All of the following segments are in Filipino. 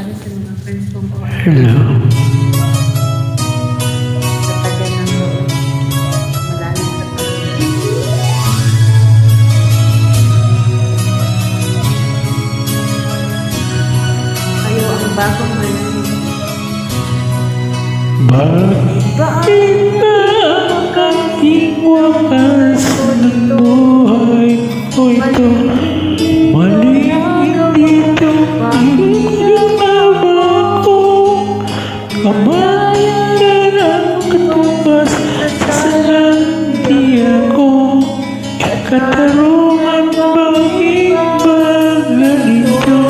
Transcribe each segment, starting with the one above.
para sa mga friends kong Hello. sa tagal ng loob. Maraming sa kayo ang bagong malamig. Bakit ba ang aking wakas ng buhay ko ito? Mali dito ang ginawa ko. Kamayan ang katumbas sa landian ko. Katarungan bang iba ganito?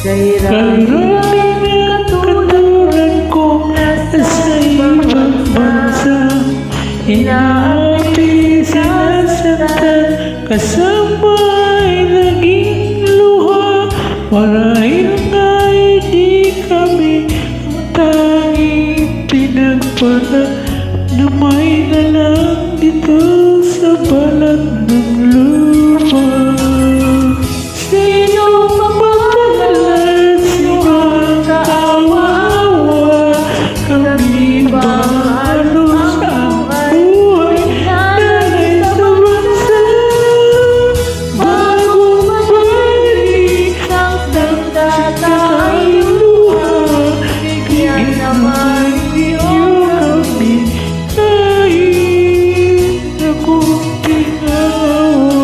Karaming katulad ko sa ibang bansa, inaapi, sinasaktan, kasama ay naging luha. Marahil nga'y di kami ang tanging pinagpala na may nalang dito sa balat ng lupa. Sino mapapalala, sino ang kaawa-awa? Kami ba halos ang buhay nanay sa bansa? Bagong balik ng tayo luha, bigyan naman niyo kami kahit na kunting awa.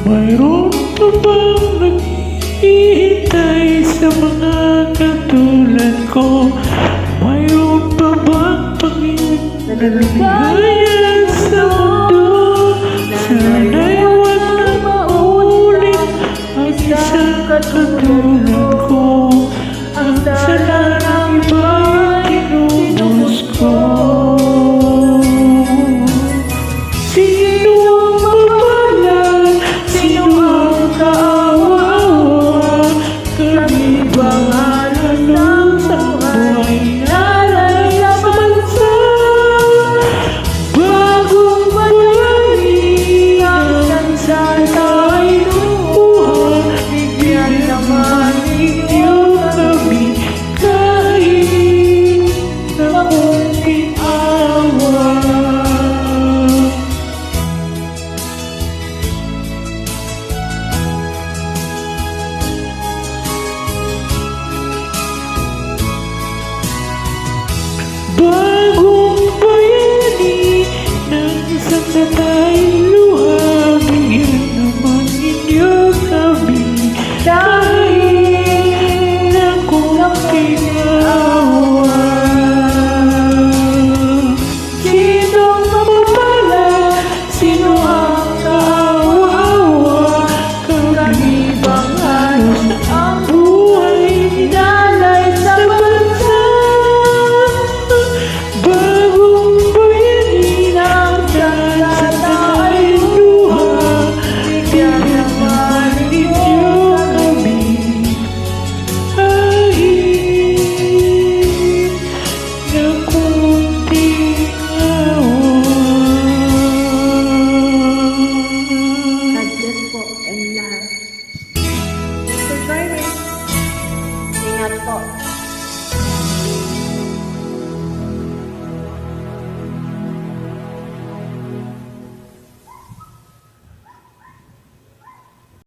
Mayroon pa bang naghihintay sa mga katulad ko? Mayroon pa bang Panginoon na ligaya sa mundo? Sana'y huwag na maulit ang isang katulad ko. Ang sala ng iba'y tinubos ko. Sino ang mapalad? Sino ang kaawa-awa? Kami bang halang sa buhay nanay sa bansa? Bagong balik ang sa tayo luha, bigyan naman ninyo kami kahit na kunting awa. Bagong bayani ng isang tatay